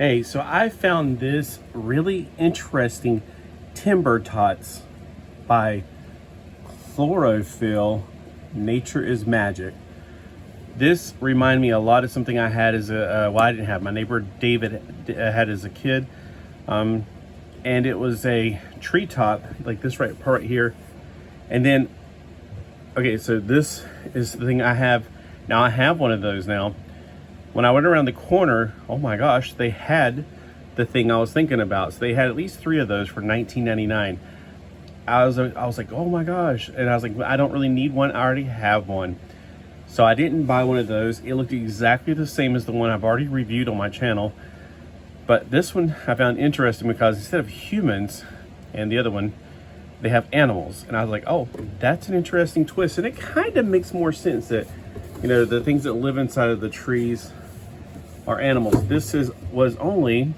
Hey, so I found this really interesting timber tots by Chlorophyll. Nature is Magic. This reminded me a lot of something I had as a, well, I didn't have, my neighbor David had as a kid. And it was a treetop, like this part right here. And then, okay, so this is the thing I have. Now I have one of those now. When I went around the corner, oh my gosh, they had the thing I was thinking about. So they had at least 3 of those for $19.99. I was like, oh my gosh. And I was like, I don't really need one. I already have one. So I didn't buy one of those. It looked exactly the same as the one I've already reviewed on my channel. But this one I found interesting because instead of humans and the other one, they have animals. And I was like, oh, that's an interesting twist. And it kind of makes more sense that, you know, the things that live inside of the trees are animals. This was only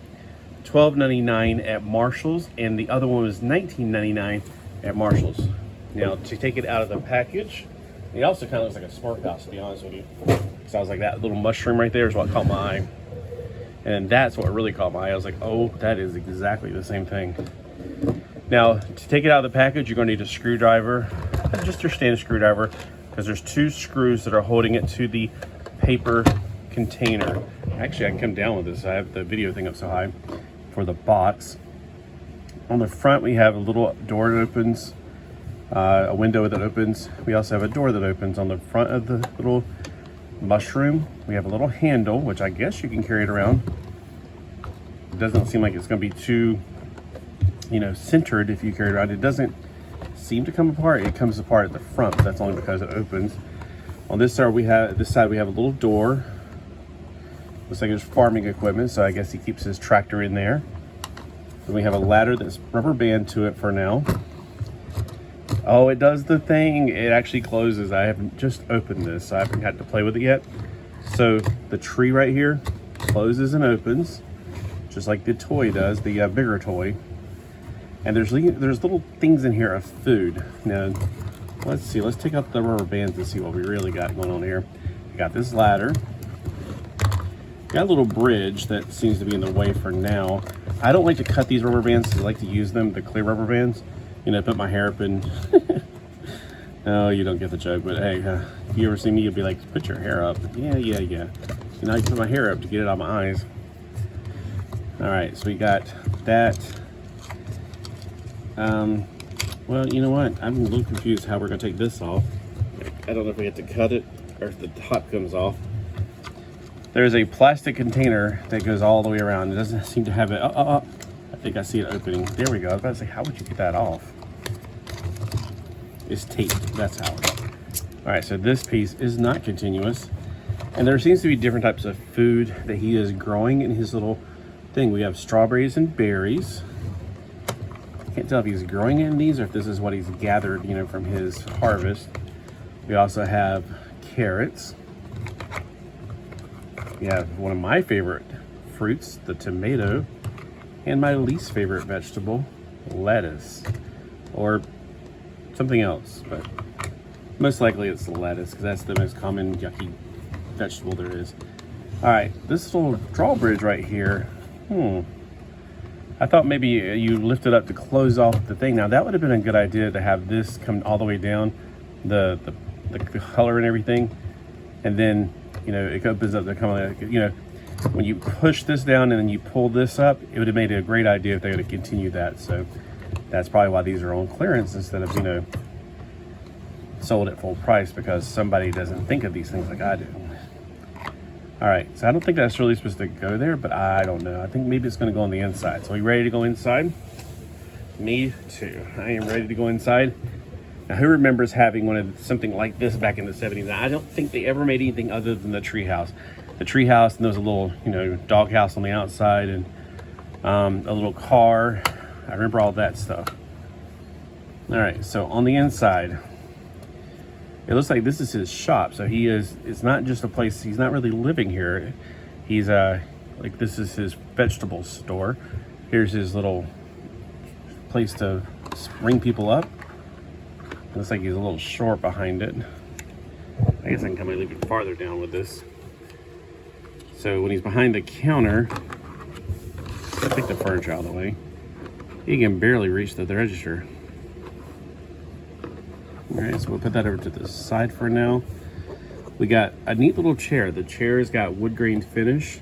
$12.99 at Marshall's, and the other one was $19.99 at Marshall's. Now, to take it out of the package, it also kind of looks like a smart house, to be honest with you. So I was like, that little mushroom right there is what caught my eye. And that's what really caught my eye. I was like, oh, that is exactly the same thing. Now, to take it out of the package, you're going to need a screwdriver, just your standard screwdriver, because there's 2 screws that are holding it to the paper container. Actually, I can come down with this. I have the video thing up so high for the box. On the front, we have a little door that opens, a window that opens. We also have a door that opens on the front of the little mushroom. We have a little handle, which I guess you can carry it around. It doesn't seem like it's going to be too, you know, centered if you carry it around. It doesn't seem to come apart. It comes apart at the front, but that's only because it opens. On this side we have a little door. Looks like there's farming equipment, so I guess he keeps his tractor in there. Then we have a ladder that's rubber band to it for now. Oh, it does the thing. It actually closes. I haven't just opened this, so I haven't had to play with it yet. So the tree right here closes and opens, just like the toy does, the bigger toy. And there's little things in here of food. Now, let's see. Let's take out the rubber bands and see what we really got going on here. We got this ladder. Got a little bridge that seems to be in the way for now. I don't like to cut these rubber bands because I like to use them, the clear rubber bands. You know, put my hair up in. No, you don't get the joke, but hey, if you ever see me, you'll be like, put your hair up. Yeah. You know, I put my hair up to get it out of my eyes. All right, so we got that. Well, you know what? I'm a little confused how we're gonna take this off. I don't know if we have to cut it or if the top comes off. There's a plastic container that goes all the way around. It doesn't seem to have it. I think I see it opening. There we go. I was about to say, how would you get that off? It's taped. That's how. All right, so this piece is not continuous. And there seems to be different types of food that he is growing in his little thing. We have strawberries and berries. Can't tell if he's growing in these or if this is what he's gathered, you know, from his harvest. We also have carrots. We have one of my favorite fruits, the tomato, and my least favorite vegetable, lettuce, or something else, but most likely it's the lettuce because that's the most common yucky vegetable there is. All right, this little drawbridge right here, I thought maybe you lift it up to close off the thing. Now that would have been a good idea to have this come all the way down, the color and everything, and then, you know, it opens up the kind of, you know, when you push this down and then you pull this up, it would have made it a great idea if they would have continued that. So that's probably why these are on clearance instead of, you know, sold at full price, because somebody doesn't think of these things like I do. All right, so I don't think that's really supposed to go there, but I don't know. I think maybe it's going to go on the inside. So are you ready to go inside? Me too. I am ready to go inside. Now, who remembers having something like this back in the 70s? I don't think they ever made anything other than the Treehouse. The Treehouse, and there was a little, you know, doghouse on the outside, and a little car. I remember all that stuff. All right, so on the inside, it looks like this is his shop. So it's not just a place, he's not really living here. He's like, this is his vegetable store. Here's his little place to ring people up. Looks like he's a little short behind it. I guess I can come a little bit farther down with this. So when he's behind the counter, take the furniture out of the way. He can barely reach the register. All right, so we'll put that over to the side for now. We got a neat little chair. The chair has got wood grain finish.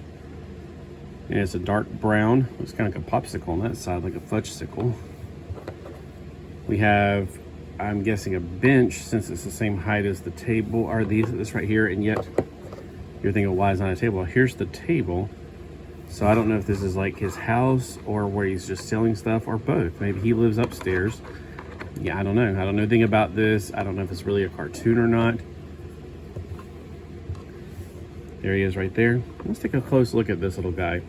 And it's a dark brown. It's kind of like a popsicle on that side, like a fudgesicle. We have, I'm guessing, a bench, since it's the same height as the table, or this right here, and yet you're thinking, why is it not a table? Well, here's the table. So I don't know if this is like his house or where he's just selling stuff, or both. Maybe he lives upstairs. Yeah, I don't know. I don't know anything about this. I don't know if it's really a cartoon or not. There he is right there. Let's take a close look at this little guy.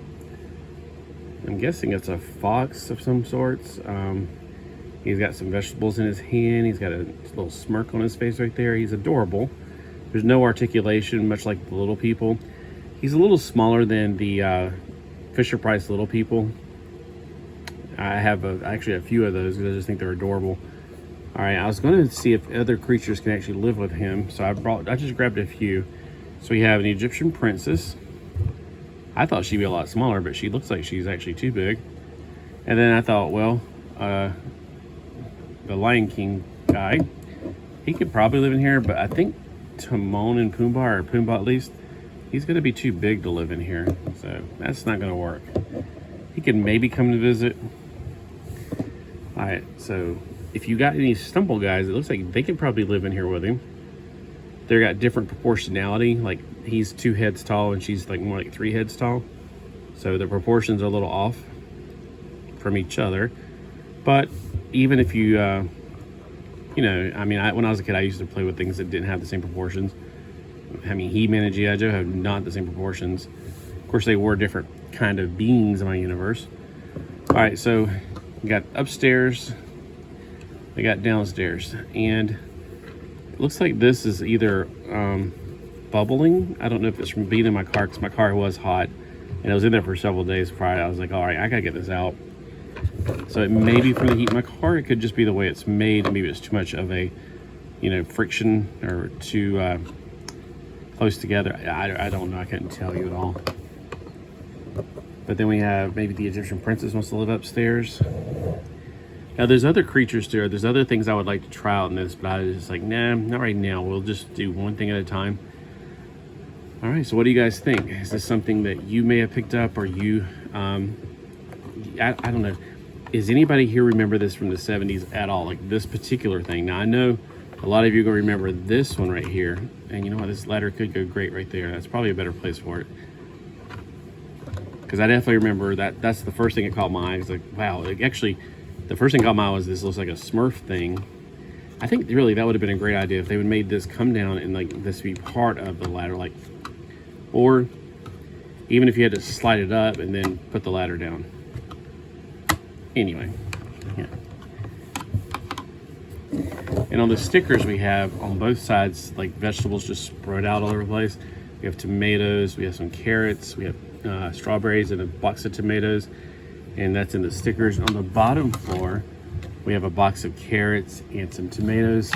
I'm guessing it's a fox of some sorts. He's got some vegetables in his hand. He's got a little smirk on his face right there. He's adorable. There's no articulation, much like the little people. He's a little smaller than the Fisher-Price little people. I have actually a few of those because I just think they're adorable. All right, I was going to see if other creatures can actually live with him, so I just grabbed a few. So we have an Egyptian princess. I thought she'd be a lot smaller, but she looks like she's actually too big. And then I thought, well, the Lion King guy, he could probably live in here, but I think Timon and Pumbaa, or Pumbaa at least, he's going to be too big to live in here, so that's not going to work. He can maybe come to visit. All right, so if you got any stumble guys, it looks like they could probably live in here with him. They've got different proportionality, like he's 2 heads tall and she's like more like 3 heads tall. So the proportions are a little off from each other. But even if you, you know, I mean, when I was a kid, I used to play with things that didn't have the same proportions. I mean, He-Man and G.I. Joe have not the same proportions. Of course, they were different kind of beings in my universe. All right, so we got upstairs, we got downstairs, and it looks like this is either bubbling. I don't know if it's from being in my car, because my car was hot, and it was in there for several days prior. I was like, all right, I gotta get this out. So it may be from the heat in my car. It could just be the way it's made. Maybe it's too much of a, you know, friction, or too close together. I don't know. I couldn't tell you at all. But then we have maybe the Egyptian princess wants to live upstairs. Now there's other creatures too. There's other things I would like to try out in this, but I was just like, nah, not right now. We'll just do one thing at a time. All right, so what do you guys think? Is this something that you may have picked up, or you, I don't know. Is anybody here remember this from the 70s at all? Like this particular thing? Now I know a lot of you are gonna remember this one right here. And you know what, this ladder could go great right there. That's probably a better place for it. Because I definitely remember that's the first thing that caught my eye. It's like, wow, actually, the first thing caught my eye was this looks like a Smurf thing. I think really that would have been a great idea if they would made this come down and like this be part of the ladder, like, or even if you had to slide it up and then put the ladder down. Anyway, yeah. And on the stickers we have on both sides, like vegetables just spread out all over the place. We have tomatoes, we have some carrots, we have strawberries and a box of tomatoes, and that's in the stickers. On the bottom floor, we have a box of carrots and some tomatoes.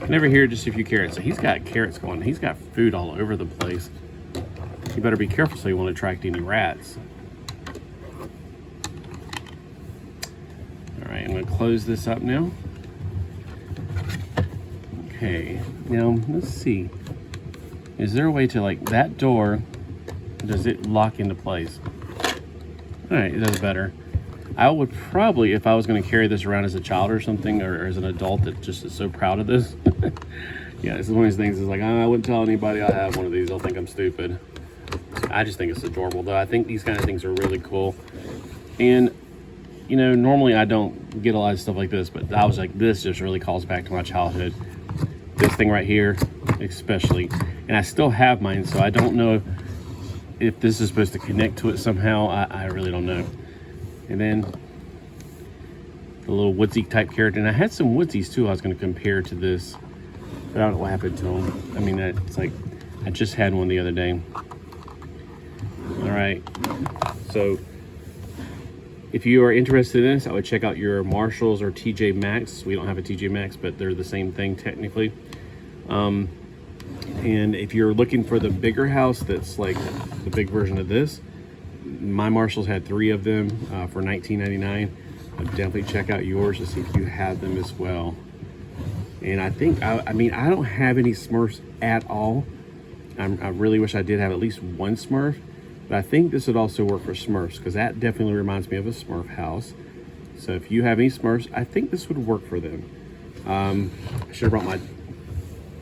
And over here, just a few carrots. So he's got carrots going. He's got food all over the place. You better be careful so you won't attract any rats. All right, I'm gonna close this up now. Okay, now let's see. Is there a way to, like, that door, does it lock into place? All right, it does better. I would probably, if I was going to carry this around as a child or something, or as an adult that just is so proud of this. Yeah, it's one of these things is like, I wouldn't tell anybody I have one of these. They'll think I'm stupid. I just think it's adorable, though. I think these kind of things are really cool. And, you know, normally I don't get a lot of stuff like this, but I was like, this just really calls back to my childhood. This thing right here, especially. And I still have mine, so I don't know if this is supposed to connect to it somehow. I really don't know. And then the little woodsy type character. And I had some woodsies too I was going to compare to this, but I don't know what happened to them. I mean, it's like, I just had one the other day. All right, so if you are interested in this, I would check out your Marshalls or TJ Maxx. We don't have a TJ Maxx, but they're the same thing technically. And if you're looking for the bigger house that's like the big version of this, My Marshalls had 3 of them for $19.99. Definitely check out yours to see if you have them as well. And I think, I mean, I don't have any Smurfs at all. I really wish I did have at least one Smurf, but I think this would also work for Smurfs because that definitely reminds me of a Smurf house. So if you have any Smurfs, I think this would work for them. I should have brought my,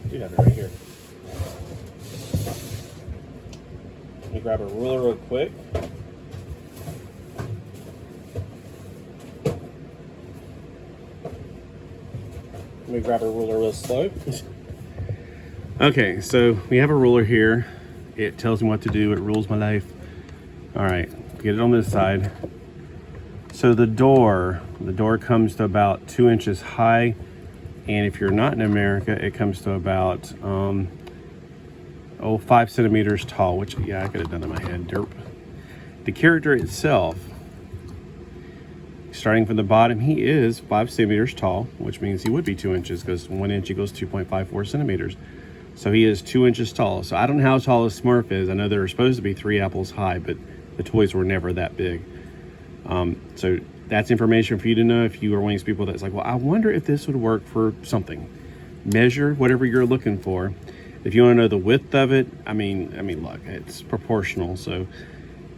do have it right here. Let me grab a ruler real quick. Let me grab a ruler real slow. Okay, so we have a ruler here. It tells me what to do. It rules my life. All right, get it on this side. So the door comes to about 2 inches high. And if you're not in America, it comes to about 5 centimeters tall, which, yeah, I could have done in my head. Derp. The character itself, starting from the bottom, he is 5 centimeters tall, which means he would be 2 inches because 1 inch equals 2.54 centimeters. So he is 2 inches tall. So I don't know how tall a Smurf is. I know they're supposed to be 3 apples high, but the toys were never that big. So that's information for you to know if you are one of these people that's like, well, I wonder if this would work for something. Measure whatever you're looking for. If you want to know the width of it, I mean, look, it's proportional. So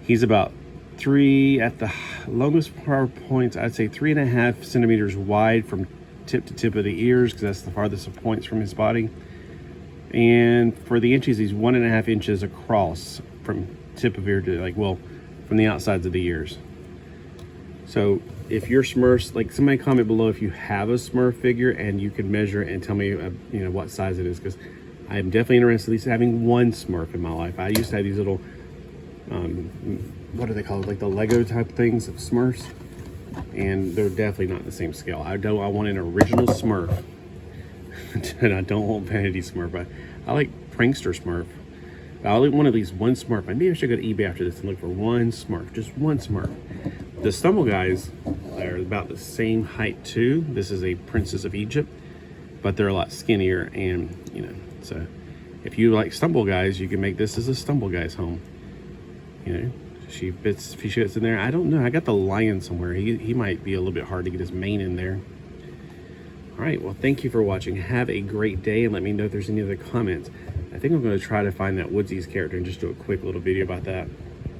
he's about 3 at the longest points. I'd say 3.5 centimeters wide from tip to tip of the ears, because that's the farthest points from his body. And for the inches, he's 1.5 inches across from tip of ear to from the outsides of the ears. So if your Smurfs, like, somebody comment below if you have a Smurf figure and you can measure it and tell me, what size it is, because I'm definitely interested in at least having one Smurf in my life. I used to have these little, what do they call it? Like the Lego type things of Smurfs, and they're definitely not the same scale. I want an original Smurf, and I don't want Vanity Smurf. I like Prankster Smurf. I like one of these one Smurf. Maybe I should go to eBay after this and look for one Smurf, just one Smurf. The Stumble guys are about the same height too. This is a Princess of Egypt, but they're a lot skinnier, and so if you like Stumble guys, you can make this as a Stumble guy's home. She fits in there. I don't know. I got the lion somewhere. He might be a little bit hard to get his mane in there. All right. Well, thank you for watching. Have a great day, and let me know if there's any other comments. I think I'm going to try to find that Woodsy's character and just do a quick little video about that.